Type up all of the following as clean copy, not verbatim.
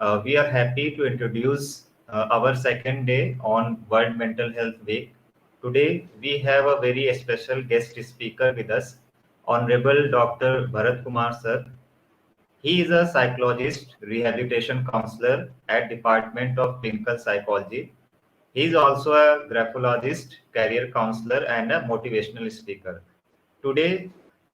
We are happy to introduce our second day on World Mental Health Week. Today, we have a very special guest speaker with us, Honorable Dr. Bharat Kumar sir. He is a psychologist, rehabilitation counselor at Department of Clinical Psychology. He is also a graphologist, career counselor, and a motivational speaker. Today,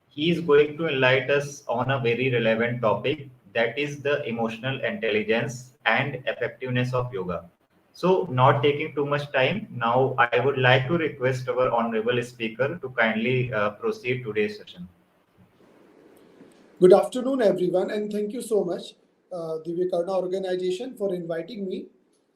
he is going to enlighten us on a very relevant topic, that is the emotional intelligence and effectiveness of yoga. So, not taking too much time, now I would like to request our honorable speaker to kindly proceed today's session. Good afternoon, everyone, and thank you so much, the Vikarna organization, for inviting me.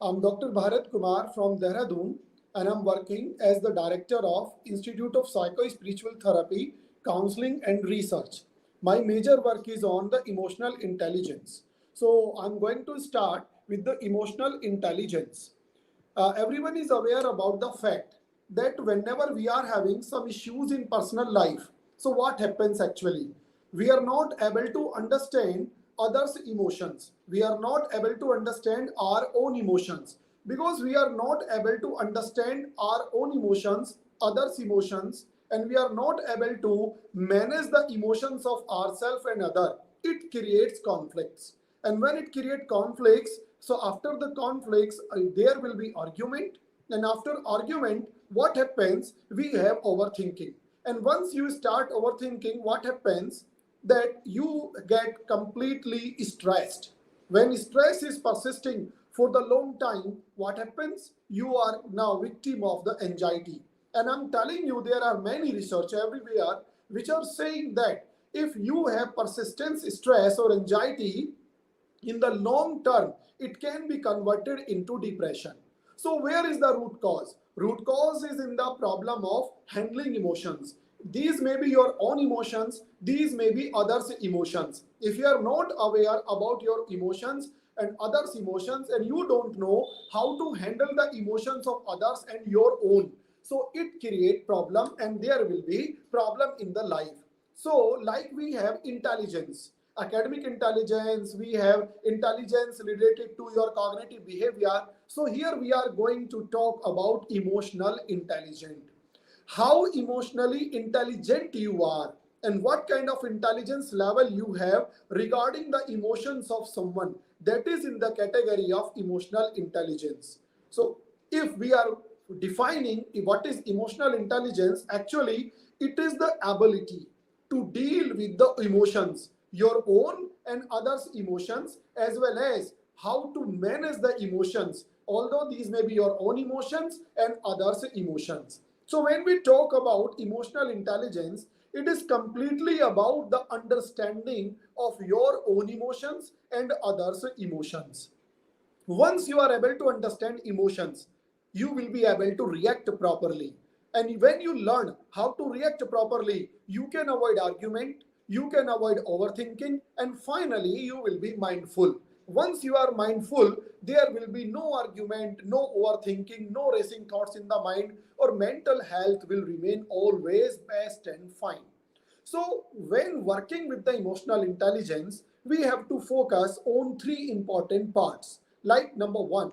I'm Dr. Bharat Kumar from Dehradun, and I'm working as the director of Institute of Psycho-Spiritual Therapy, Counseling and Research. My major work is on the emotional intelligence. So I'm going to start with the emotional intelligence. Everyone is aware about the fact that whenever we are having some issues in personal life, so what happens actually? We are not able to understand others' emotions. We are not able to understand our own emotions. Because we are not able to understand our own emotions, others' emotions, and we are not able to manage the emotions of ourselves and other, it creates conflicts. And when it creates conflicts, so after the conflicts, there will be argument. And after argument, what happens? We have overthinking. And once you start overthinking, what happens? That you get completely stressed. When stress is persisting for the long time, what happens? You are now victim of the anxiety. And I'm telling you, there are many research everywhere which are saying that if you have persistent stress or anxiety, in the long term, it can be converted into depression. So where is the root cause? Root cause is in the problem of handling emotions. These may be your own emotions, these may be others' emotions. If you are not aware about your emotions and others' emotions, and you don't know how to handle the emotions of others and your own, so it creates problem and there will be problem in the life. So like we have intelligence, academic intelligence, we have intelligence related to your cognitive behavior. So here we are going to talk about emotional intelligence. How emotionally intelligent you are and what kind of intelligence level you have regarding the emotions of someone, that is in the category of emotional intelligence. So if we are defining what is emotional intelligence, actually it is the ability to deal with the emotions, your own and others' emotions, as well as how to manage the emotions, although these may be your own emotions and others' emotions. So when we talk about emotional intelligence, it is completely about the understanding of your own emotions and others' emotions. Once you are able to understand emotions, you will be able to react properly. And when you learn how to react properly, you can avoid argument, you can avoid overthinking, and finally, you will be mindful. Once you are mindful, there will be no argument, no overthinking, no racing thoughts in the mind, or mental health will remain always best and fine. So, when working with the emotional intelligence, we have to focus on three important parts. Like number one,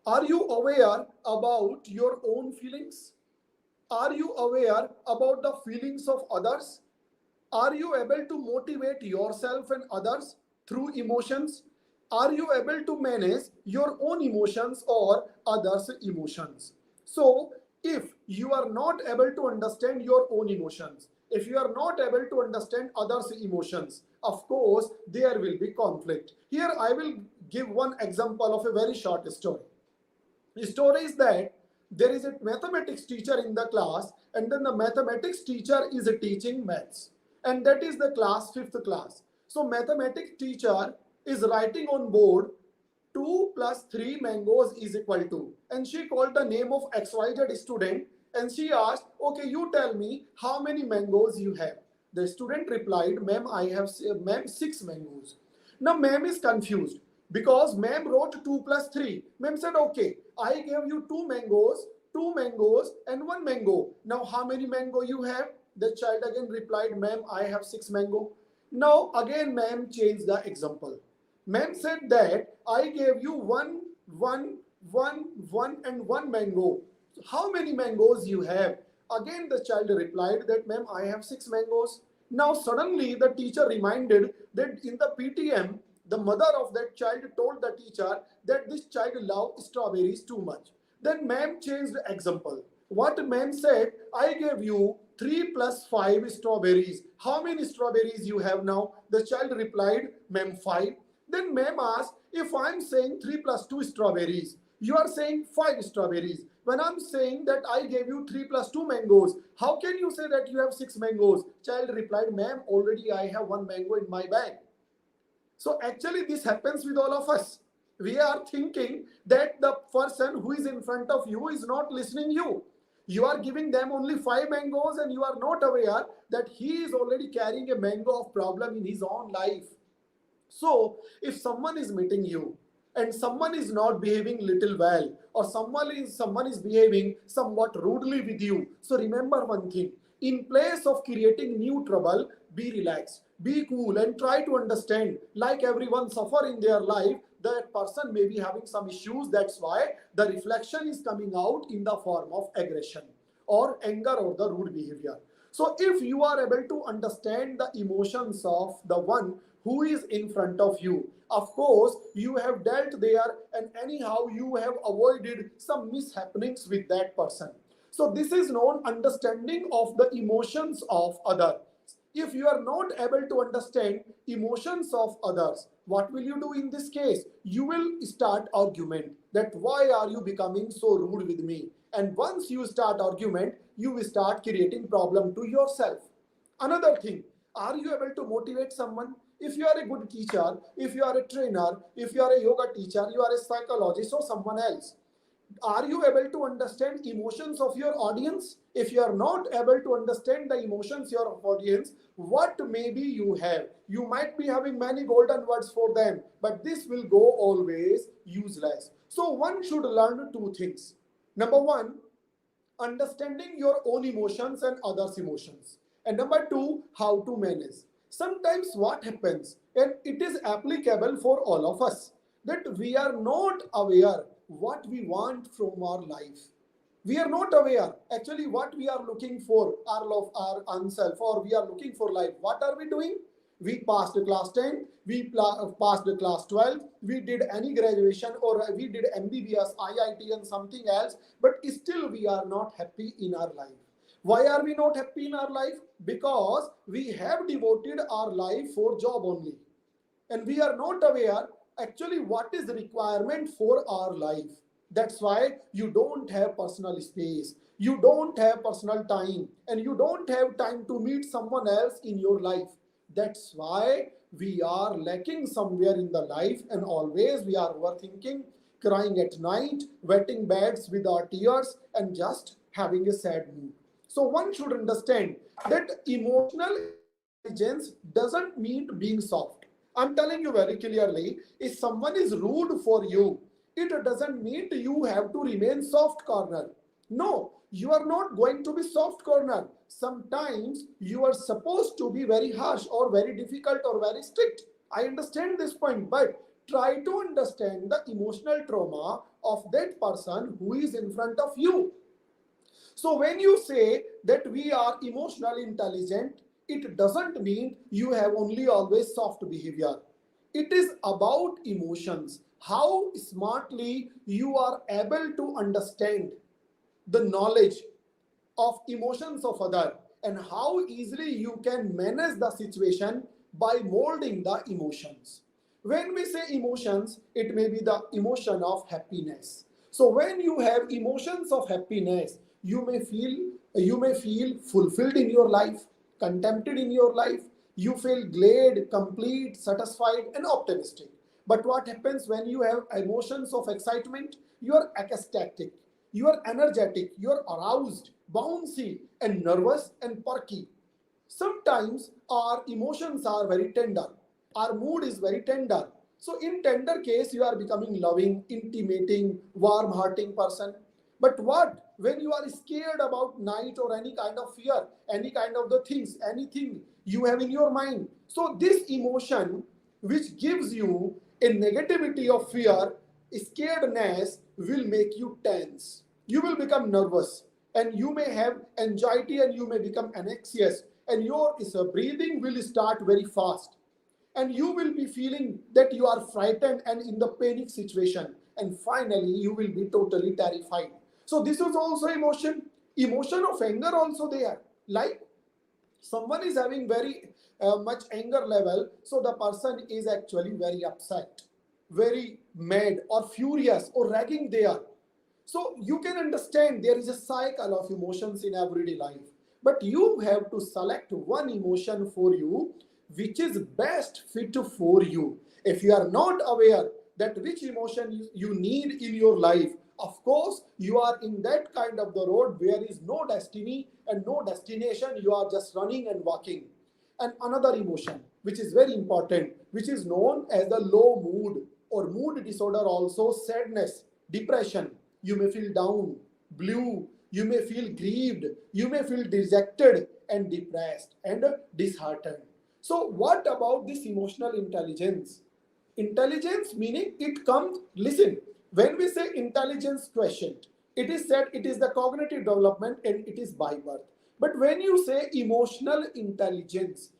are you aware about your own feelings? Are you aware about the feelings of others? Are you able to motivate yourself and others through emotions? Are you able to manage your own emotions or others' emotions? So, if you are not able to understand your own emotions, if you are not able to understand others' emotions, of course, there will be conflict. Here, I will give one example of a very short story. The story is that there is a mathematics teacher in the class, and then the mathematics teacher is teaching maths, and that is the class fifth class. So mathematics teacher is writing on board 2 plus 3 mangoes is equal to, and she called the name of XYZ student and she asked, okay, you tell me how many mangoes you have. The student replied, ma'am, I have, ma'am, 6 mangoes. Now ma'am is confused because ma'am wrote 2 plus 3. Ma'am said, okay, I gave you 2 mangoes and 1 mango. Now how many mango you have? The child again replied, ma'am, I have 6 mango. Now again ma'am changed the example. Ma'am said that I gave you one, and one mango. How many mangoes you have? Again, the child replied that, ma'am, I have 6 mangoes. Now, suddenly, the teacher reminded that in the PTM, the mother of that child told the teacher that this child loves strawberries too much. Then, ma'am changed the example. What ma'am said, I gave you 3 plus 5 strawberries. How many strawberries you have now? The child replied, ma'am, 5. Then ma'am asked, if I'm saying 3 plus 2 strawberries, you are saying 5 strawberries. When I'm saying that I gave you 3 plus 2 mangoes, how can you say that you have 6 mangoes? Child replied, ma'am, already I have 1 mango in my bag. So actually this happens with all of us. We are thinking that the person who is in front of you is not listening you. You are giving them only 5 mangoes and you are not aware that he is already carrying a mango of problem in his own life. So, if someone is meeting you and someone is not behaving little well, or someone is behaving somewhat rudely with you, so remember one thing: in place of creating new trouble, be relaxed, be cool, and try to understand. Like everyone suffer in their life, that person may be having some issues. That's why the reflection is coming out in the form of aggression or anger or the rude behavior. So if you are able to understand the emotions of the one who is in front of you, of course, you have dealt there and anyhow you have avoided some mishappenings with that person. So this is known understanding of the emotions of others. If you are not able to understand emotions of others, what will you do in this case? You will start argument that why are you becoming so rude with me? And once you start argument, you will start creating problem to yourself. Another thing, are you able to motivate someone? If you are a good teacher, if you are a trainer, if you are a yoga teacher, you are a psychologist or someone else, are you able to understand emotions of your audience? If you are not able to understand the emotions of your audience, what maybe you have, you might be having many golden words for them, but this will go always useless. So one should learn 2 things. Number one, understanding your own emotions and others emotions, and number two, how to manage. Sometimes what happens, and it is applicable for all of us, that we are not aware what we want from our life. We are not aware actually what we are looking for our love, our ourself, or we are looking for life. What are we doing? We passed class 10, we passed class 12, we did any graduation, or we did MBBS, IIT and something else, but still we are not happy in our life. Why are we not happy in our life? Because we have devoted our life for job only, and we are not aware actually what is the requirement for our life. That's why you don't have personal space, you don't have personal time, and you don't have time to meet someone else in your life. That's why we are lacking somewhere in the life, and always we are overthinking, crying at night, wetting beds with our tears, and just having a sad mood. So one should understand that emotional intelligence doesn't mean being soft. I'm telling you very clearly, if someone is rude for you, it doesn't mean you have to remain soft corner. No, you are not going to be soft corner. Sometimes you are supposed to be very harsh or very difficult or very strict. I understand this point, but try to understand the emotional trauma of that person who is in front of you. So when you say that we are emotionally intelligent, it doesn't mean you have only always soft behavior. It is about emotions, how smartly you are able to understand the knowledge of emotions of other, and how easily you can manage the situation by molding the emotions. When we say emotions, it may be the emotion of happiness. So when you have emotions of happiness, you may feel fulfilled in your life, contented in your life, you feel glad, complete, satisfied and optimistic. But what happens when you have emotions of excitement? You are ecstatic, you are energetic, you are aroused, bouncy, and nervous and perky. Sometimes our emotions are very tender. Our mood is very tender. So in tender case, you are becoming loving, intimating, warm-hearting person. But what when you are scared about night or any kind of fear, any kind of the things, anything you have in your mind? So this emotion which gives you A negativity of fear, scaredness will make you tense. You will become nervous and you may have anxiety and you may become anxious and your breathing will start very fast and you will be feeling that you are frightened and in the panic situation and finally you will be totally terrified. So this is also emotion of anger also there, like someone is having very much anger level, so the person is actually very upset, very mad or furious or ragging there. So you can understand there is a cycle of emotions in everyday life, but you have to select one emotion for you which is best fit for you. If you are not aware that which emotion you need in your life, of course you are in that kind of the road where is no destiny and no destination, you are just running and walking. And another emotion which is very important, which is known as the low mood or mood disorder, also sadness, depression. You may feel down, blue, you may feel grieved, you may feel dejected and depressed and disheartened. So what about this emotional intelligence? Intelligence meaning it comes, listen, when we say intelligence quotient, it is said it is the cognitive development and it is by birth. But when you say emotional intelligence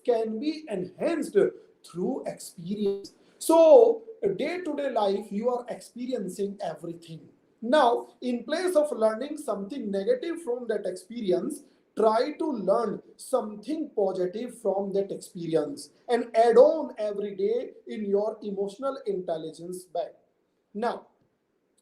can be enhanced through experience. So day to day life you are experiencing everything. Now in place of learning something negative from that experience, try to learn something positive from that experience and add on every day in your emotional intelligence bag. Now,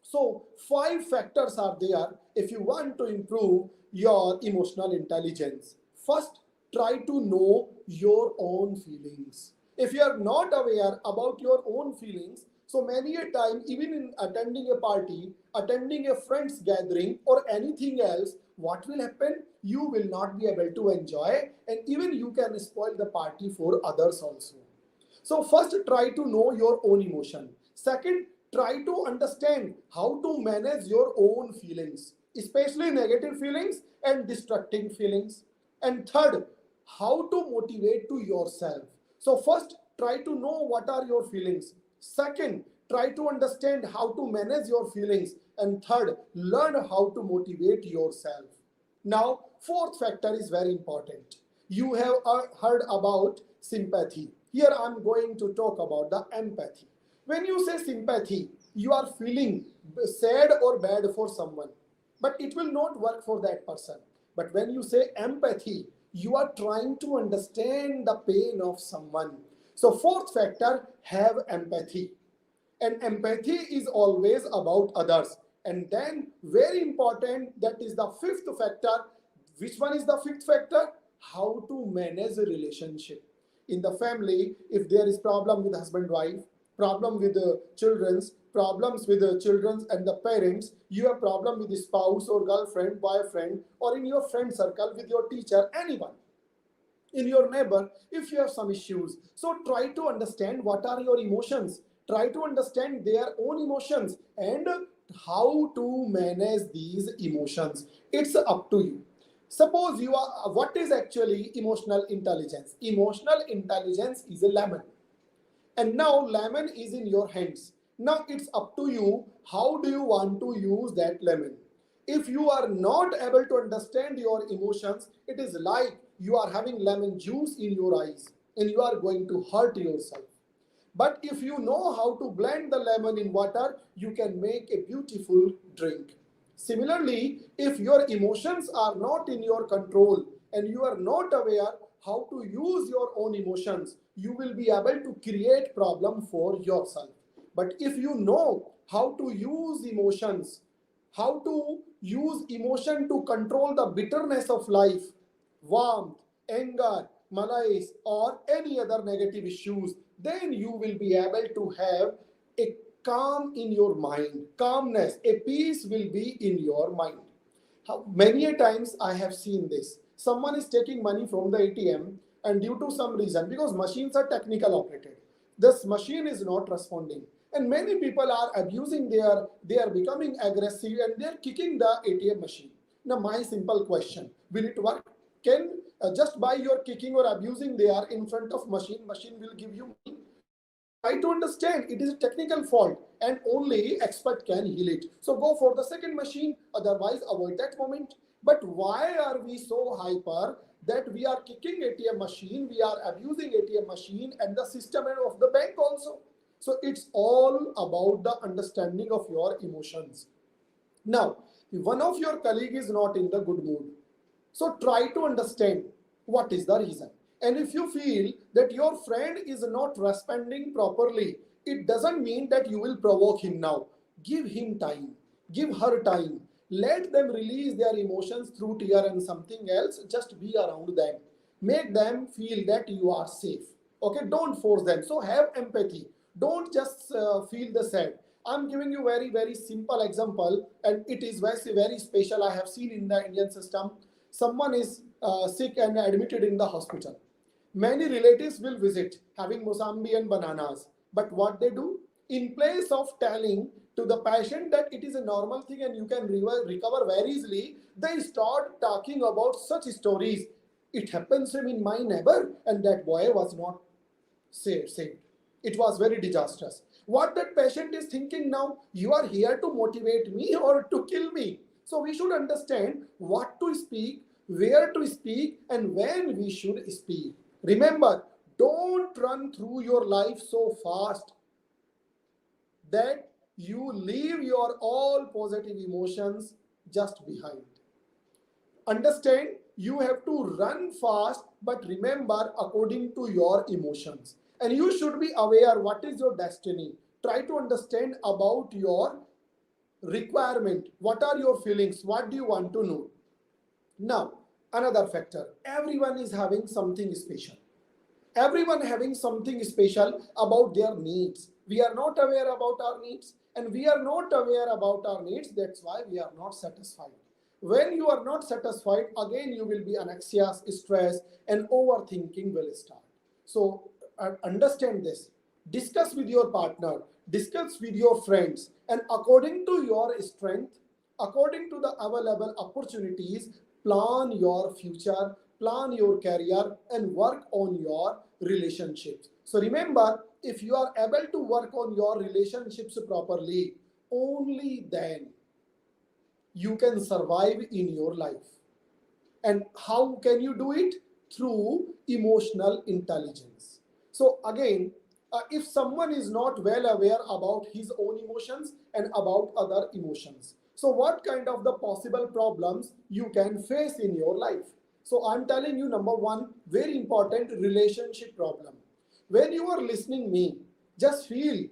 so 5 factors are there if you want to improve your emotional intelligence. First, try to know your own feelings. If you are not aware about your own feelings, so many a time, even in attending a party, attending a friend's gathering, or anything else, what will happen? You will not be able to enjoy, and even you can spoil the party for others also. So first try to know your own emotion. Second, try to understand how to manage your own feelings, especially negative feelings and distracting feelings. And third, how to motivate to yourself. So first, try to know what are your feelings. Second, try to understand how to manage your feelings. And third, learn how to motivate yourself. Now, fourth factor is very important. You have heard about sympathy. Here I'm going to talk about the empathy. When you say sympathy, you are feeling sad or bad for someone, but it will not work for that person. But when you say empathy, you are trying to understand the pain of someone. So, fourth factor, have empathy. And empathy is always about others. And then very important, that is the fifth factor. Which one is the fifth factor? How to manage a relationship in the family. If there is problem with husband wife, problem with the children's, problems with the children's and the parents, you have problem with the spouse or girlfriend, boyfriend, or in your friend circle with your teacher, anyone in your neighbor, if you have some issues, so try to understand what are your emotions, try to understand their own emotions and how to manage these emotions. It's up to you. Suppose you are, what is actually emotional intelligence? Emotional intelligence is a lemon, and now lemon is in your hands. Now it's up to you, how do you want to use that lemon. If you are not able to understand your emotions, it is like you are having lemon juice in your eyes and you are going to hurt yourself. But if you know how to blend the lemon in water, you can make a beautiful drink. Similarly, if your emotions are not in your control and you are not aware how to use your own emotions, you will be able to create problem for yourself. But if you know how to use emotions, how to use emotion to control the bitterness of life, warmth, anger, malaise, or any other negative issues, then you will be able to have a calm in your mind, calmness, a peace will be in your mind. How, many a times I have seen this. Someone is taking money from the ATM, and due to some reason, because machines are technical operated, this machine is not responding. And many people are abusing they are becoming aggressive and they are kicking the ATM machine. Now, my simple question, will it work? Can just by your kicking or abusing they are in front of machine will give you money? try to understand it is a technical fault and only expert can heal it. So go for the second machine, otherwise avoid that moment. But why are we so hyper that we are kicking ATM machine, we are abusing ATM machine and the system of the bank also? So it's all about the understanding of your emotions. Now, if one of your colleague is not in the good mood, so try to understand what is the reason. And if you feel that your friend is not responding properly, it doesn't mean that you will provoke him now. Give him time, give her time. Let them release their emotions through tear and something else. Just be around them. Make them feel that you are safe. Okay, don't force them. So have empathy. Don't just feel the sad. I'm giving you very simple example, and it is very special. I have seen in the Indian system. Someone is sick and admitted in the hospital. Many relatives will visit having Mosambi and bananas. But what they do? In place of telling to the patient that it is a normal thing and you can recover very easily, they start talking about such stories. It happens in my neighbor, and that boy was not saved. It was very disastrous. What that patient is thinking now, you are here to motivate me or to kill me. So we should understand what to speak, where to speak, and when we should speak. Remember, don't run through your life so fast that you leave your all positive emotions just behind. Understand, you have to run fast, but remember according to your emotions. And you should be aware what is your destiny. Try to understand about your requirement. What are your feelings? What do you want to know? Now, another factor, everyone is having something special. Everyone having something special about their needs. We are not aware about our needs, and we are not aware about our needs. That's why we are not satisfied. When you are not satisfied, again you will be anxious, stress, and overthinking will start. So understand this. Discuss with your partner, discuss with your friends, and according to your strength, according to the available opportunities, plan your future, plan your career, and work on your relationships. So remember, if you are able to work on your relationships properly, only then you can survive in your life. And how can you do it? Through emotional intelligence. So again, if someone is not well aware about his own emotions and about other emotions, so what kind of the possible problems you can face in your life? So I'm telling you, number one, very important relationship problem. When you are listening me, just feel,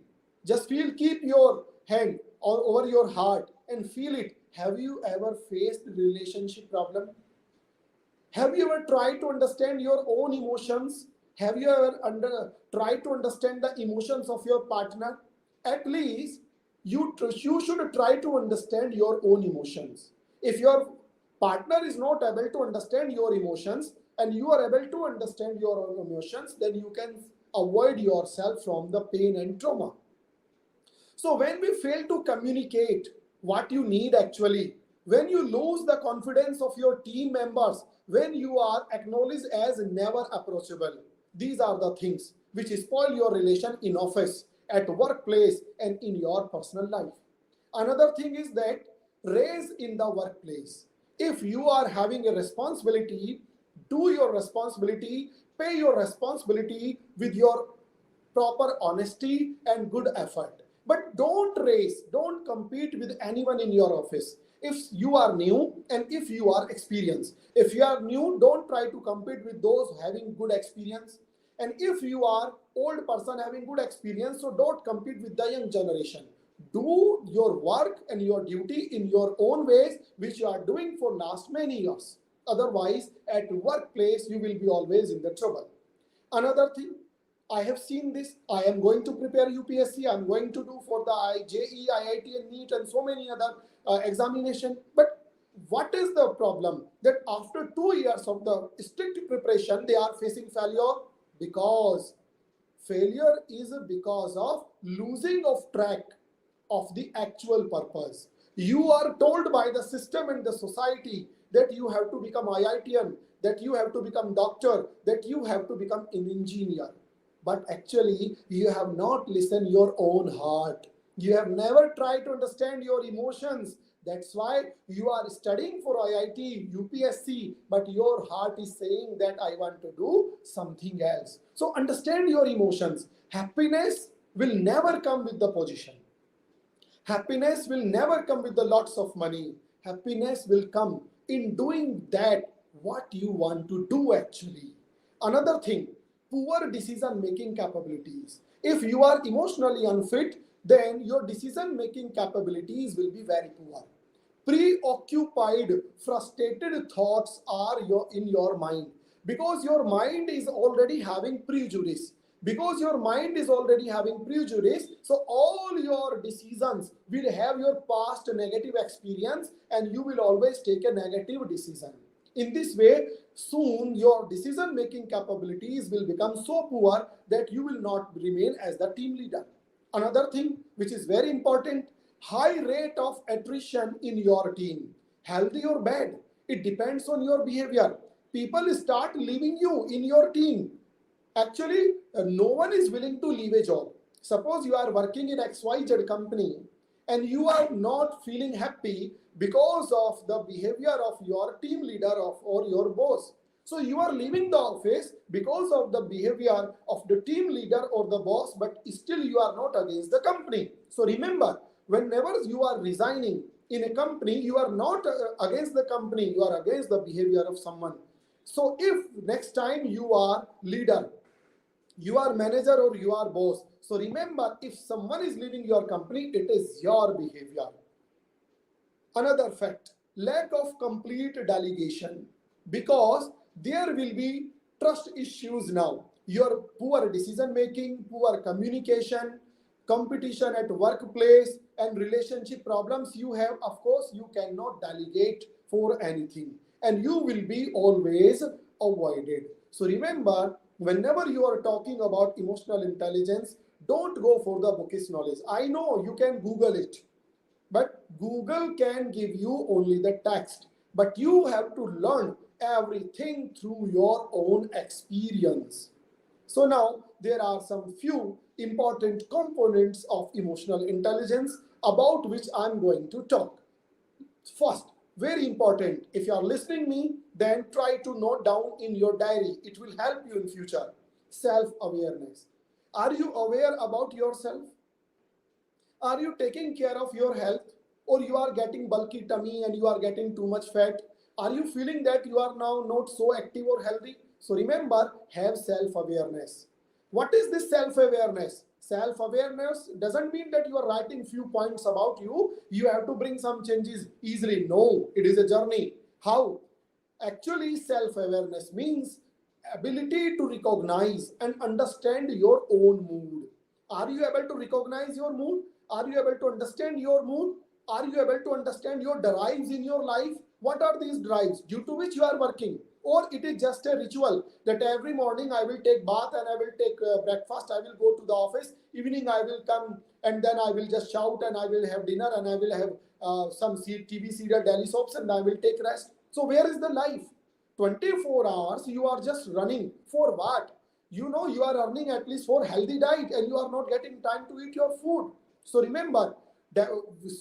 keep your hand over your heart and feel it. Have you ever faced relationship problem? Have you ever tried to understand your own emotions? Have you ever tried to understand the emotions of your partner? At least you should try to understand your own emotions. If your partner is not able to understand your emotions and you are able to understand your own emotions, then you can avoid yourself from the pain and trauma. So when we fail to communicate what you need actually, when you lose the confidence of your team members, when you are acknowledged as never approachable, these are the things which spoil your relation in office, at workplace, and in your personal life. Another thing is that raise in the workplace. If you are having a responsibility, do your responsibility, pay your responsibility with your proper honesty and good effort. But don't race, don't compete with anyone in your office. If you are new and if you are experienced, if you are new, don't try to compete with those having good experience. And if you are old person having good experience, so don't compete with the young generation. Do your work and your duty in your own ways, which you are doing for last many years. Otherwise, at workplace, you will be always in the trouble. Another thing, I have seen this. I am going to prepare UPSC. I'm going to do for the JE, IIT, and NEET, and so many other examination. But what is the problem? That after 2 years of the strict preparation, they are facing failure because failure is because of losing of track of the actual purpose. You are told by the system and the society that you have to become IITian, that you have to become doctor, that you have to become an engineer. but actually you have not listened your own heart. You have never tried to understand your emotions. That's why you are studying for IIT, UPSC, but your heart is saying that I want to do something else. So understand your emotions. Happiness will never come with the position. Happiness will never come with the lots of money. Happiness will come in doing that what you want to do actually. Another thing, poor decision making capabilities. If you are emotionally unfit, then your decision making capabilities will be very poor. Preoccupied, frustrated thoughts are in your mind because your mind is already having prejudice. Because your mind is already having prejudice, so all your decisions will have your past negative experience and you will always take a negative decision. In this way, soon your decision making capabilities will become so poor that you will not remain as the team leader. Another thing which is very important, high rate of attrition in your team. Healthy or bad, it depends on your behavior. People start leaving you in your team. Actually, no one is willing to leave a job. Suppose you are working in XYZ company and you are not feeling happy because of the behavior of your team leader or your boss. So you are leaving the office because of the behavior of the team leader or the boss, but still you are not against the company. So remember, whenever you are resigning in a company, you are not against the company, you are against the behavior of someone. So if next time you are leader, you are manager or you are boss, so remember, if someone is leaving your company, it is your behavior. Another fact, lack of complete delegation, because there will be trust issues now. Your poor decision making, poor communication, competition at workplace, and relationship problems you have, of course, you cannot delegate for anything and you will be always avoided. So remember, whenever you are talking about emotional intelligence, don't go for the bookish knowledge. I know you can Google it, but Google can give you only the text. But you have to learn everything through your own experience. So now there are some few important components of emotional intelligence about which I'm going to talk. First, very important, if you are listening me, then try to note down in your diary. It will help you in future. Self-awareness. Are you aware about yourself? Are you taking care of your health, or you are getting bulky tummy and you are getting too much fat? Are you feeling that you are now not so active or healthy? So remember, have self-awareness. What is this self-awareness? Self-awareness doesn't mean that you are writing few points about you. You have to bring some changes easily. No, it is a journey. How? Actually, self-awareness means ability to recognize and understand your own mood. Are you able to recognize your mood? Are you able to understand your mood? Are you able to understand your drives in your life? What are these drives due to which you are working? Or it is just a ritual that every morning I will take bath and I will take breakfast, I will go to the office, evening I will come and then I will just shout and I will have dinner and I will have some TV serial, daily soaps, and I will take rest. So where is the life? 24 hours you are just running for what? You know you are earning at least for healthy diet and you are not getting time to eat your food. So remember that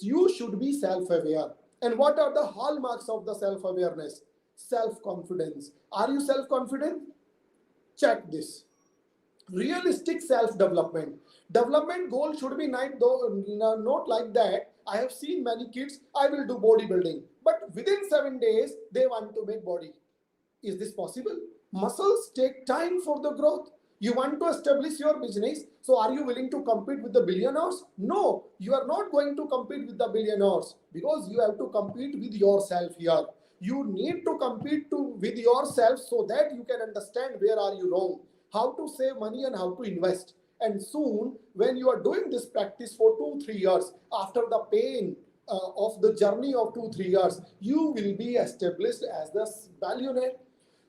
you should be self-aware. And what are the hallmarks of the self-awareness? Self-confidence. Are you self-confident? Check this. Realistic self-development. Development goal should be not like that. I have seen many kids, I will do bodybuilding, but within 7 days they want to make body. Is this possible? Muscles take time for the growth. You want to establish your business, so are you willing to compete with the billionaires? No, you are not going to compete with the billionaires because you have to compete with yourself here. You need to compete with yourself so that you can understand where are you wrong, how to save money and how to invest. And soon, when you are doing this practice for 2 3 years, after the pain of the journey of 2 3 years, you will be established as the billionaire.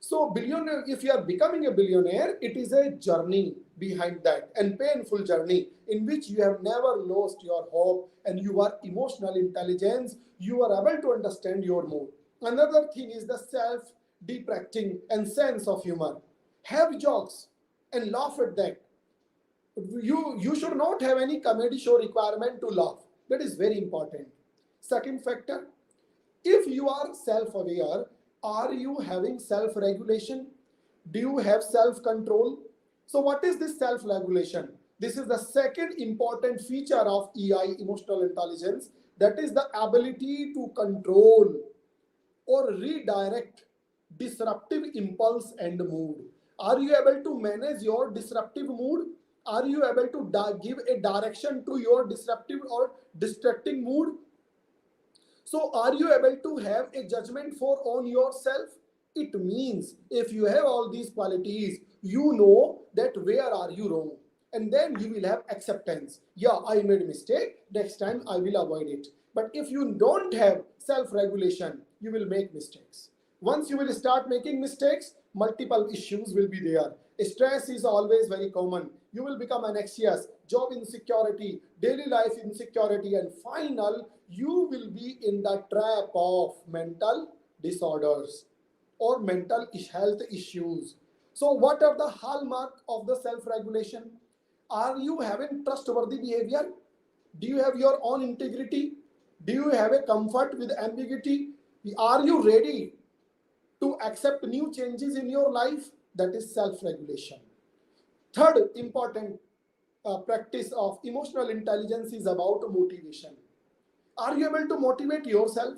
So, billionaire, if you are becoming a billionaire, it is a journey behind that and painful journey in which you have never lost your hope and you are emotional intelligence. You are able to understand your mood. Another thing is the self-deprecating and sense of humor. Have jokes and laugh at that. You should not have any comedy show requirement to laugh. That is very important. Second factor, if you are self-aware, are you having self-regulation? Do you have self-control? So what is this self-regulation? This is the second important feature of EI, emotional intelligence, that is the ability to control or redirect disruptive impulse and mood. Are you able to manage your disruptive mood? Are you able to give a direction to your disruptive or distracting mood? So are you able to have a judgment for on yourself? It means if you have all these qualities, you know that where are you wrong. And then you will have acceptance. Yeah, I made a mistake. Next time I will avoid it. But if you don't have self-regulation, you will make mistakes. Once you will start making mistakes, multiple issues will be there. Stress is always very common. You will become anxious, job insecurity, daily life insecurity, and final, you will be in the trap of mental disorders or mental health issues. So, what are the hallmark of the self-regulation? Are you having trustworthy behavior? Do you have your own integrity? Do you have a comfort with ambiguity? Are you ready to accept new changes in your life? That is self-regulation. Third important practice of emotional intelligence is about motivation. Are you able to motivate yourself?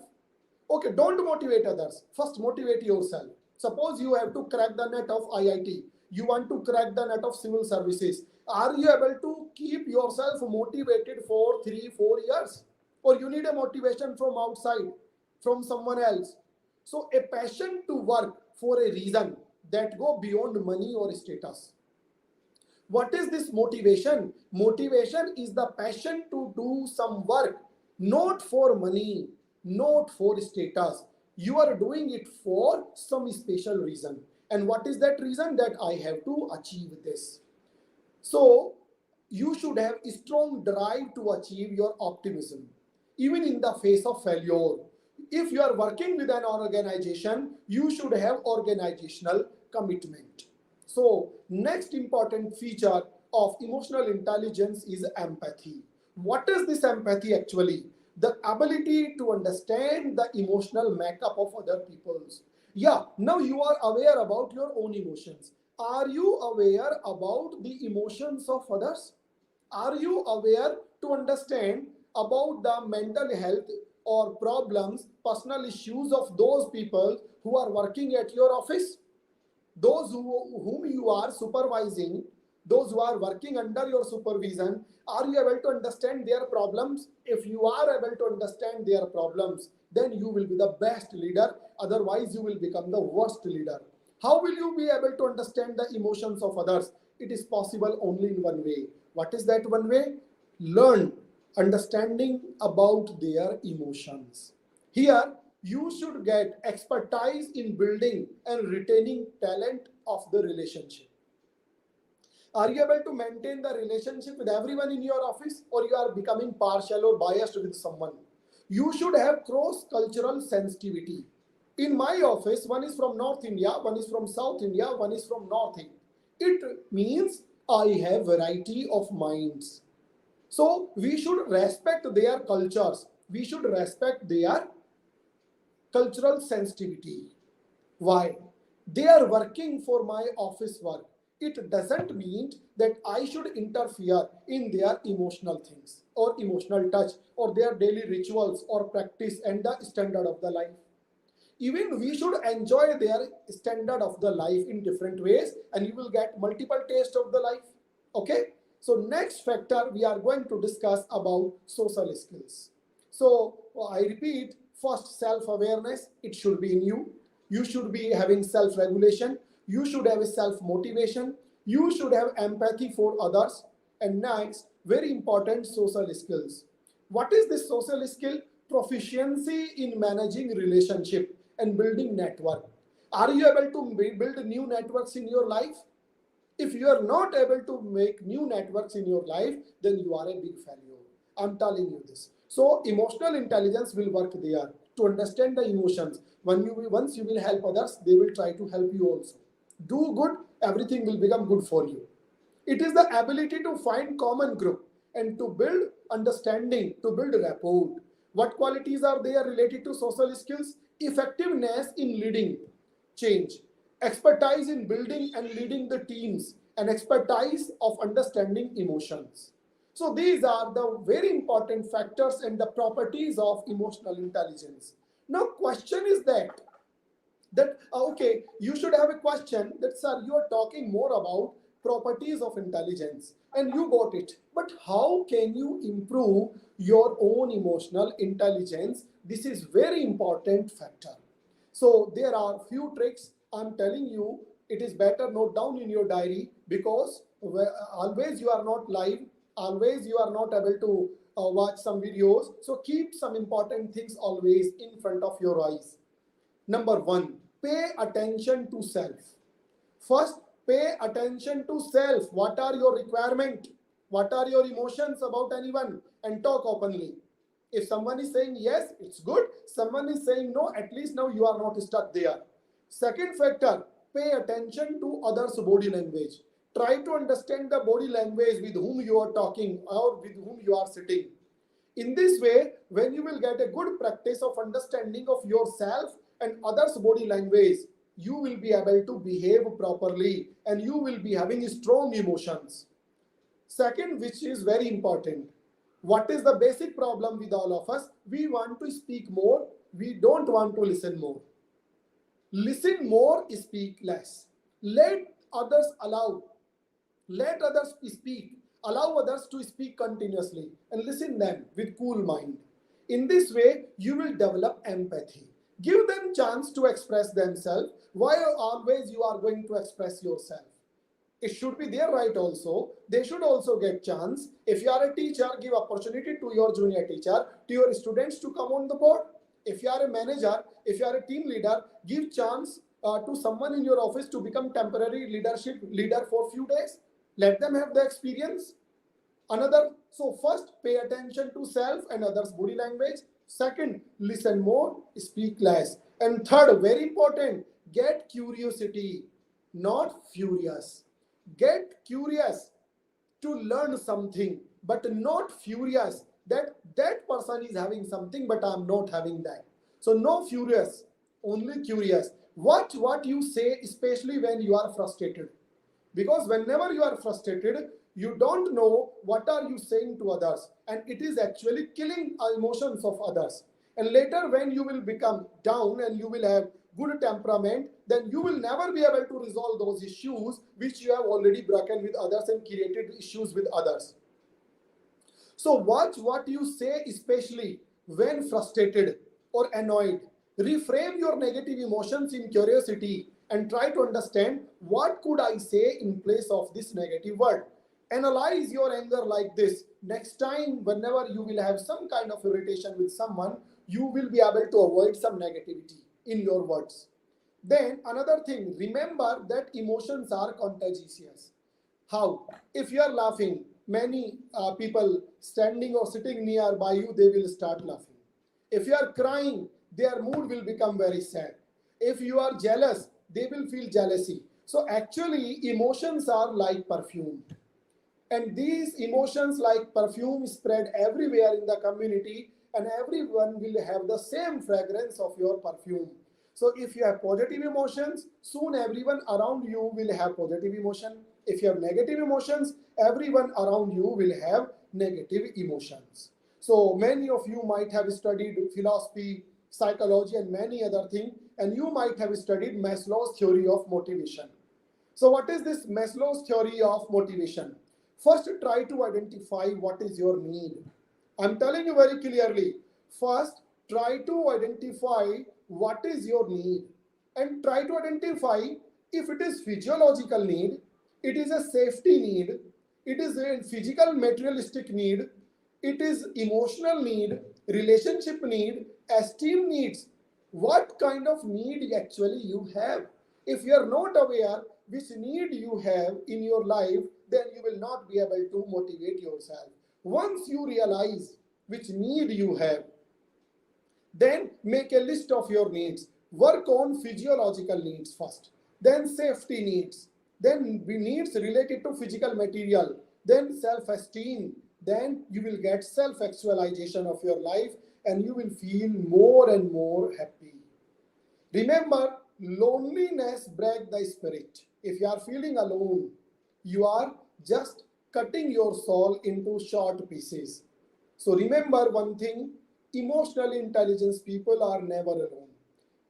Okay, don't motivate others. First, motivate yourself. Suppose you have to crack the net of IIT. You want to crack the net of civil services. Are you able to keep yourself motivated for 3-4 years? Or you need a motivation from outside, from someone else. So a passion to work for a reason that go beyond money or status. What is this motivation? Motivation is the passion to do some work, not for money, not for status. You are doing it for some special reason. And what is that reason? That I have to achieve this. So you should have a strong drive to achieve your optimism, even in the face of failure. If you are working with an organization, you should have organizational commitment. So, next important feature of emotional intelligence is empathy. What is this empathy actually? The ability to understand the emotional makeup of other people's. Yeah, now you are aware about your own emotions. Are you aware about the emotions of others? Are you aware to understand about the mental health or problems, personal issues of those people who are working at your office? Those whom you are supervising, those who are working under your supervision, are you able to understand their problems? If you are able to understand their problems, then you will be the best leader. Otherwise, you will become the worst leader. How will you be able to understand the emotions of others? It is possible only in one way. What is that one way? Learn understanding about their emotions. Here, you should get expertise in building and retaining talent of the relationship. Are you able to maintain the relationship with everyone in your office, or you are becoming partial or biased with someone? You should have cross-cultural sensitivity. In my office, one is from North India, one is from South India, one is from North India. It means I have variety of minds. So we should respect their cultures. We should respect their cultural sensitivity. Why? They are working for my office work. It doesn't mean that I should interfere in their emotional things or emotional touch or their daily rituals or practice and the standard of the life. Even we should enjoy their standard of the life in different ways, and you will get multiple taste of the life. Okay, so next factor we are going to discuss about social skills. So I repeat, first, self-awareness, it should be in you. You should be having self-regulation. You should have a self-motivation. You should have empathy for others. And next, very important, social skills. What is this social skill? Proficiency in managing relationship and building network. Are you able to build new networks in your life? If you are not able to make new networks in your life, then you are a big failure. I'm telling you this. So emotional intelligence will work there to understand the emotions. Once you will help others, they will try to help you also. Do good, everything will become good for you. It is the ability to find common group and to build understanding, to build rapport. What qualities are there related to social skills? Effectiveness in leading change, expertise in building and leading the teams, and expertise of understanding emotions. So these are the very important factors and the properties of emotional intelligence. Now question is that okay, you should have a question that, sir, you are talking more about properties of intelligence and you got it, but how can you improve your own emotional intelligence? This is very important factor. So there are few tricks I'm telling you. It is better note down in your diary, because always you are not live, always you are not able to watch some videos, so keep some important things always in front of your eyes. Number one, pay attention to self. First, pay attention to self. What are your requirements? What are your emotions about anyone? And talk openly. If someone is saying yes, it's good. Someone is saying no, at least now you are not stuck there. Second factor, pay attention to others' body language. Try to understand the body language with whom you are talking or with whom you are sitting. In this way, when you will get a good practice of understanding of yourself and others' body language, you will be able to behave properly and you will be having strong emotions. Second, which is very important, what is the basic problem with all of us? We want to speak more, we don't want to listen more. Listen more, speak less. Let others allow. Let others speak. Allow others to speak continuously and listen them with cool mind. In this way, you will develop empathy. Give them chance to express themselves. Why always you are going to express yourself? It should be their right also. They should also get chance. If you are a teacher, give opportunity to your junior teacher, to your students to come on the board. If you are a manager, if you are a team leader, give chance to someone in your office to become temporary leadership leader for few days. Let them have the experience. Another, so first, pay attention to self and others' body language. Second, listen more, speak less. And third, very important, get curiosity, not furious. Get curious to learn something, but not furious that that person is having something, but I'm not having that. So no furious, only curious. Watch what you say, especially when you are frustrated, because whenever you are frustrated, you don't know what are you saying to others, and it is actually killing emotions of others. And later when you will become down and you will have good temperament, then you will never be able to resolve those issues which you have already broken with others and created issues with others. So watch what you say, especially when frustrated or annoyed. Reframe your negative emotions in curiosity and try to understand what could I say in place of this negative word. Analyze your anger like this. Next time, whenever you will have some kind of irritation with someone, you will be able to avoid some negativity in your words. Then another thing, remember that emotions are contagious. How? If you are laughing, many people standing or sitting nearby you, they will start laughing. If you are crying, their mood will become very sad. If you are jealous, they will feel jealousy. So actually, emotions are like perfume. And these emotions like perfume spread everywhere in the community, and everyone will have the same fragrance of your perfume. So if you have positive emotions, soon everyone around you will have positive emotion. If you have negative emotions, everyone around you will have negative emotions. So many of you might have studied philosophy, psychology, and many other things, and you might have studied Maslow's theory of motivation. So what is this Maslow's theory of motivation? First, try to identify what is your need. I'm telling you very clearly. First, try to identify what is your need and try to identify if it is physiological need, it is a safety need, it is a physical materialistic need, it is emotional need, relationship need, esteem needs. What kind of need actually you have? If you are not aware which need you have in your life, then you will not be able to motivate yourself. Once you realize which need you have, then make a list of your needs. Work on physiological needs first, then safety needs, then we needs related to physical material, then self-esteem, then you will get self-actualization of your life and you will feel more and more happy. Remember, loneliness breaks the spirit. If you are feeling alone, you are just cutting your soul into short pieces. So remember one thing, emotionally intelligent people are never alone.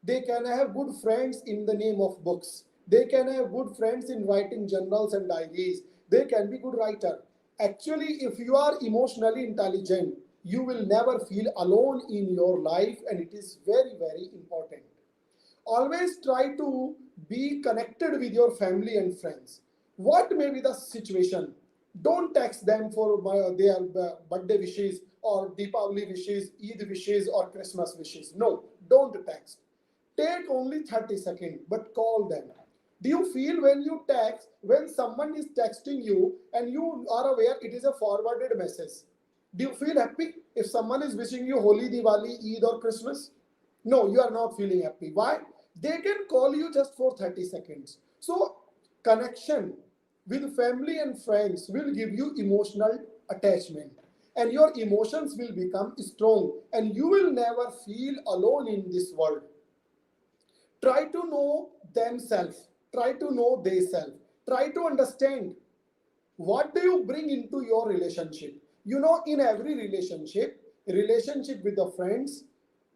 They can have good friends in the name of books. They can have good friends in writing journals and diaries. They can be good writer. Actually, if you are emotionally intelligent, you will never feel alone in your life, and it is very, very important. Always try to be connected with your family and friends. What may be the situation? Don't text them for their birthday wishes or Deepavali wishes, Eid wishes, or Christmas wishes. No, don't text. Take only 30 seconds, but call them. Do you feel when you text, when someone is texting you and you are aware it is a forwarded message? Do you feel happy if someone is wishing you Holi, Diwali, Eid, or Christmas? No, you are not feeling happy. Why? They can call you just for 30 seconds. So, connection with family and friends will give you emotional attachment, and your emotions will become strong, and you will never feel alone in this world. Try to know themselves, try to know themselves, try to understand what do you bring into your relationship. You know, in every relationship with the friends,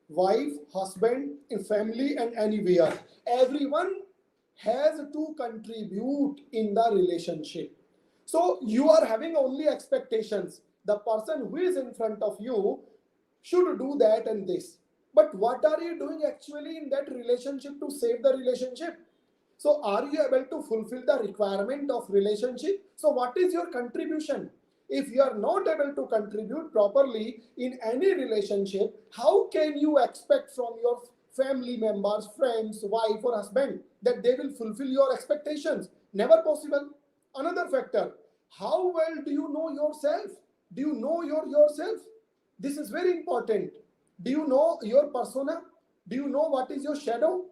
wife, husband, in family, and anywhere, everyone has to contribute in the relationship. So you are having only expectations. The person who is in front of you should do that and this. But what are you doing actually in that relationship to save the relationship? So are you able to fulfill the requirement of relationship? So what is your contribution? If you are not able to contribute properly in any relationship, how can you expect from your family members, friends, wife, or husband that they will fulfill your expectations? Never possible. Another factor, how well do you know yourself? Do you know yourself? This is very important. Do you know your persona? Do you know what is your shadow?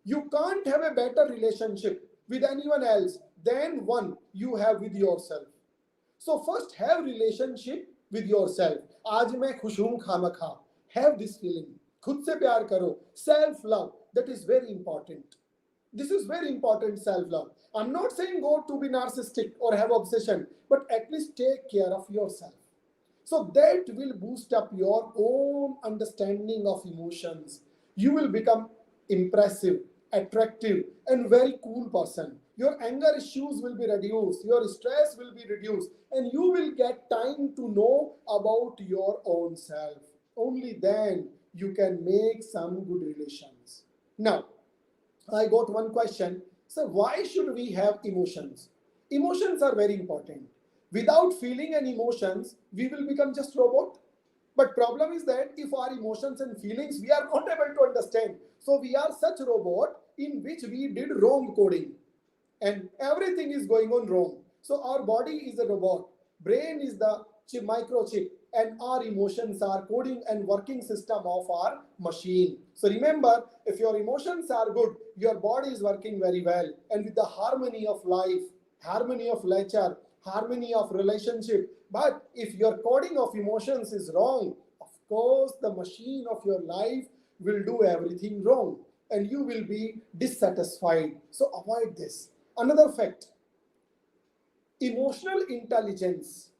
You can't have a better relationship with anyone else than one you have with yourself. So first have relationship with yourself. आज मैं खुश हूं खामखा. Have this feeling. खुद से प्यार करो. Self love. That is very important. This is very important, self love. I'm not saying go to be narcissistic or have obsession, but at least take care of yourself. So that will boost up your own understanding of emotions. You will become impressive, attractive, and very cool person. Your anger issues will be reduced, your stress will be reduced, and you will get time to know about your own self. Only then you can make some good relations. Now, I got one question. So, why should we have emotions? Emotions are very important. Without feeling and emotions, we will become just robot. But problem is that if our emotions and feelings we are not able to understand, so we are such robot in which we did wrong coding, and everything is going on wrong. So our body is a robot, brain is the microchip, and our emotions are coding and working system of our machine. So remember, if your emotions are good, your body is working very well, and with the harmony of life, harmony of nature, harmony of relationship. But if your coding of emotions is wrong, of course the machine of your life will do everything wrong, and you will be dissatisfied. So avoid this. Another fact, emotional intelligence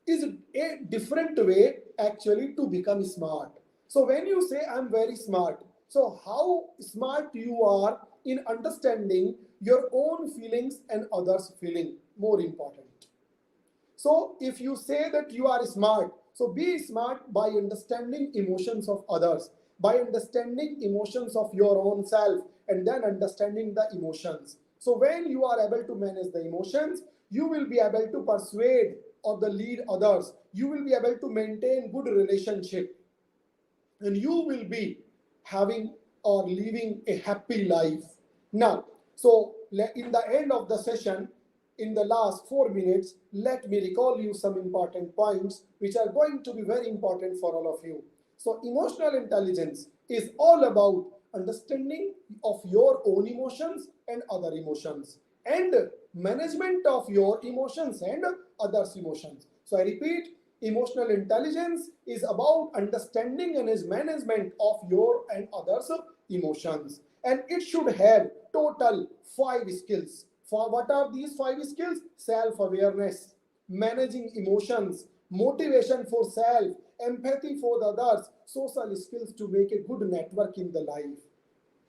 is a different way actually to become smart. So when you say I'm very smart, so how smart you are in understanding your own feelings and others' feeling, more important. So if you say that you are smart, so be smart by understanding emotions of others, by understanding emotions of your own self, and then understanding the emotions. So when you are able to manage the emotions, you will be able to persuade or the lead others. You will be able to maintain good relationship, and you will be having or living a happy life. Now, so in the end of the session, in the last 4 minutes, let me recall you some important points which are going to be very important for all of you. So emotional intelligence is all about understanding of your own emotions and other emotions, and management of your emotions and others' emotions. So I repeat, emotional intelligence is about understanding and is management of your and others' emotions. And it should have total 5 skills. For what are these 5 skills? Self-awareness, managing emotions, motivation for self, empathy for the others, social skills to make a good network in the life.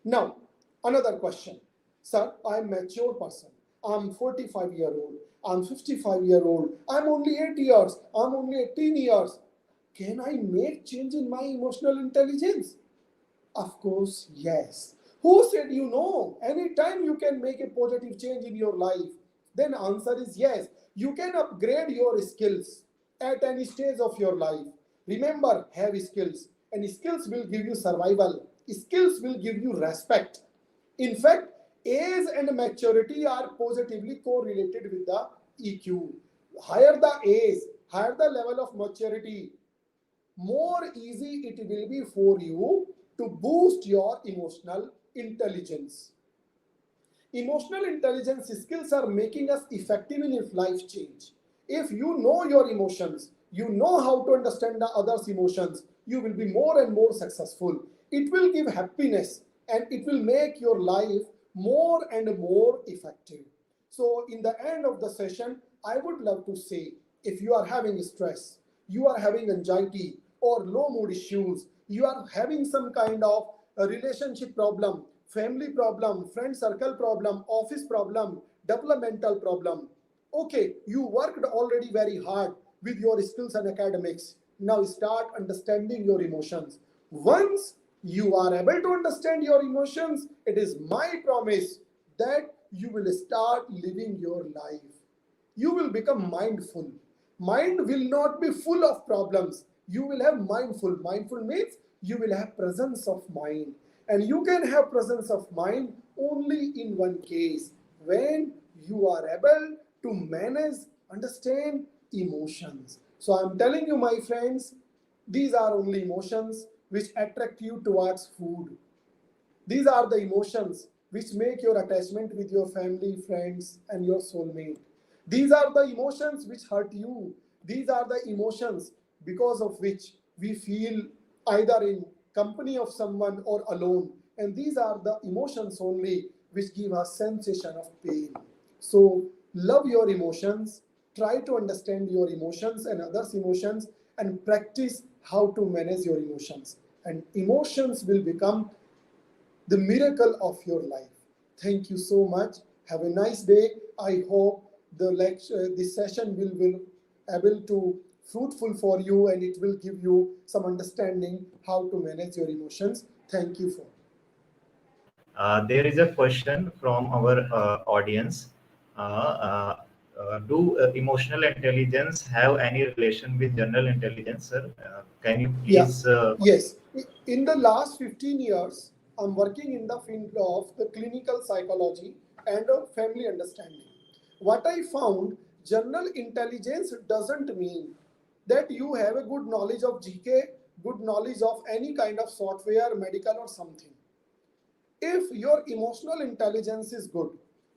Now, another question. Sir, I'm a mature person. I'm 45-year-old. I'm 55-year-old. I'm only 8 years. I'm only 18 years. Can I make change in my emotional intelligence? Of course, yes. Who said you know? Anytime you can make a positive change in your life, then answer is yes. You can upgrade your skills at any stage of your life. Remember, have skills, and skills will give you survival. Skills will give you respect. In fact, age and maturity are positively correlated with the EQ. Higher the age, higher the level of maturity, more easy it will be for you to boost your emotional intelligence. Emotional intelligence skills are making us effective in life change. If you know your emotions, you know how to understand the others' emotions, you will be more and more successful. It will give happiness and it will make your life more and more effective. So, in the end of the session, I would love to say if you are having stress, you are having anxiety or low mood issues, you are having some kind of a relationship problem, family problem, friend circle problem, office problem, developmental problem. Okay, you worked already very hard with your skills and academics. Now start understanding your emotions. Once you are able to understand your emotions, it is my promise that you will start living your life. You will become mindful. Mind will not be full of problems. You will have mindful. Mindful means you will have presence of mind. And you can have presence of mind only in one case, when you are able to manage, understand emotions. So I'm telling you, my friends, these are only emotions which attract you towards food. These are the emotions which make your attachment with your family, friends, and your soulmate. These are the emotions which hurt you. These are the emotions because of which we feel either in company of someone or alone. And these are the emotions only which give us sensation of pain. So love your emotions, try to understand your emotions and others' emotions, and practice how to manage your emotions. And emotions will become the miracle of your life. Thank you so much. Have a nice day. I hope the lecture, this session will able to fruitful for you, and it will give you some understanding how to manage your emotions. Thank you for. There is a question from our audience. Do emotional intelligence have any relation with general intelligence, sir? Can you Yeah, please? yes. In the last 15 years, I'm working in the field of the clinical psychology and family understanding. What I found, general intelligence doesn't mean that you have a good knowledge of GK, good knowledge of any kind of software, medical, or something. If your emotional intelligence is good,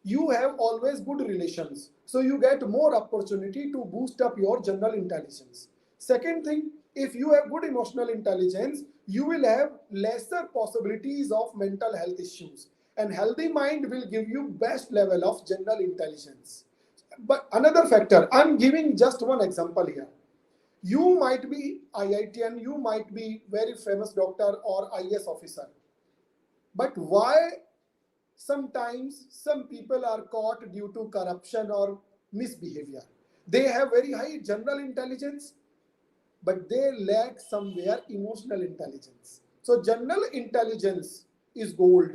you have always good relations, so you get more opportunity to boost up your general intelligence. Second thing, if you have good emotional intelligence, you will have lesser possibilities of mental health issues, and healthy mind will give you best level of general intelligence. But another factor, I'm giving just one example here. You might be IITN, you might be very famous doctor or IS officer, but why sometimes some people are caught due to corruption or misbehavior? They have very high general intelligence, but they lack somewhere emotional intelligence. So general intelligence is gold,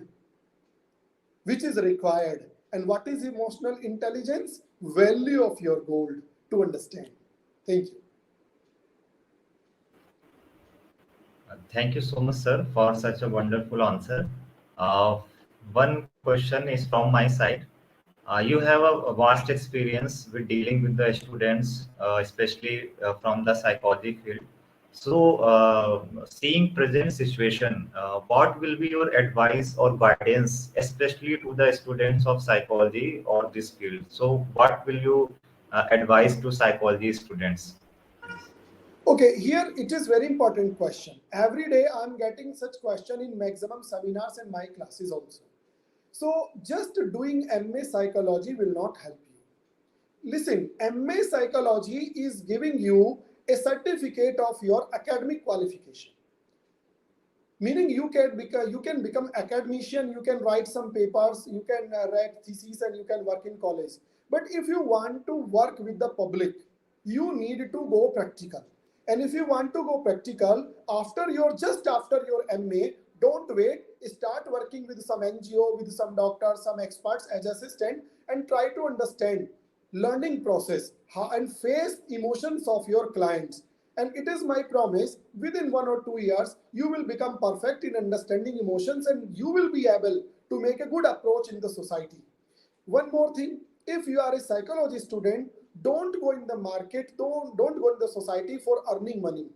which is required. And what is emotional intelligence? Value of your gold to understand. Thank you. Thank you so much, sir, for such a wonderful answer. Uh, One question is from my side. You have a vast experience with dealing with the students, especially from the psychology field. So, seeing present situation, what will be your advice or guidance, especially to the students of psychology or this field? So, what will you advise to psychology students? Okay, here it is very important question. Every day I'm getting such question in maximum seminars and my classes also. So just doing MA psychology will not help you. Listen, MA psychology is giving you a certificate of your academic qualification, meaning you can become academician, you can write some papers, you can write theses, and you can work in college. But if you want to work with the public, you need to go practical. And if you want to go practical after your MA, don't wait, start working with some NGO, with some doctors, some experts as assistant, and try to understand learning process and face emotions of your clients. And it is my promise, within 1 or 2 years, you will become perfect in understanding emotions, and you will be able to make a good approach in the society. One more thing, if you are a psychology student, don't go in the market, don't go in the society for earning money.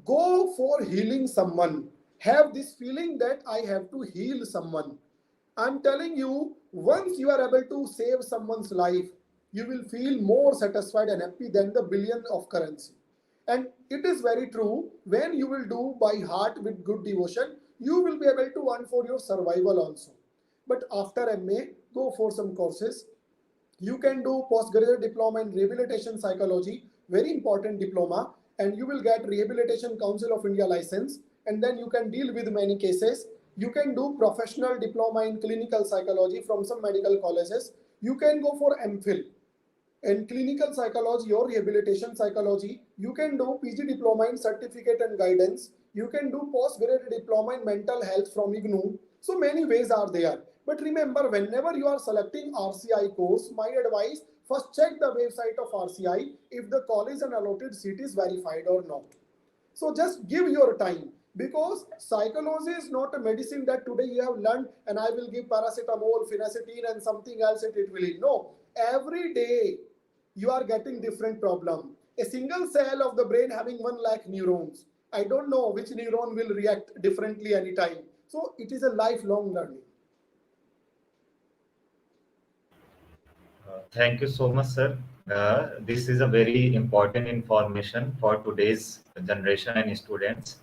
Go for healing someone. Have this feeling that I have to heal someone. I'm telling you, once you are able to save someone's life, you will feel more satisfied and happy than the billion of currency. And it is very true, when you will do by heart with good devotion, you will be able to earn for your survival also. But after MA, go for some courses. You can do postgraduate diploma in rehabilitation psychology, very important diploma, and you will get Rehabilitation Council of India license, and then you can deal with many cases. You can do professional diploma in clinical psychology from some medical colleges. You can go for MPhil in clinical psychology or rehabilitation psychology. You can do PG diploma in certificate and guidance. You can do postgraduate diploma in mental health from IGNU. So many ways are there. But remember, whenever you are selecting RCI course, my advice, first check the website of RCI if the college and allotted seat is verified or not. So just give your time, because psychology is not a medicine that today you have learned and I will give paracetamol, phenacetin, and something else and it will heal. No, every day you are getting different problem. A single cell of the brain having 1 lakh neurons. I don't know which neuron will react differently anytime. So it is a lifelong learning. Thank you so much, sir. This is a very important information for today's generation and students.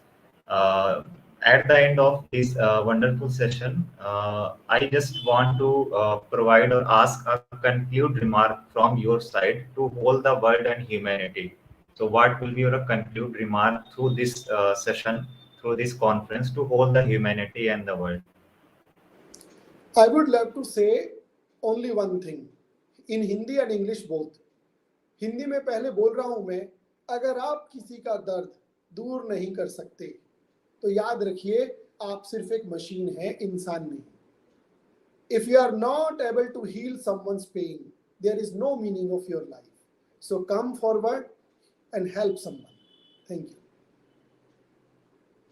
Uh, at the end of this wonderful session, I just want to provide or ask a conclude remark from your side to hold the world and humanity. So, what will be your conclude remark through this session, through this conference, to hold the humanity and the world? I would love to say only one thing in Hindi and English both. Hindi में पहले बोल रहा हूं मैं, अगर आप किसी का दर्द दूर नहीं कर सकते तो याद रखिए आप सिर्फ एक मशीन है, इंसान नहीं. If you are not able to heal someone's pain, there is no meaning of your life. So come forward and help someone. Thank you.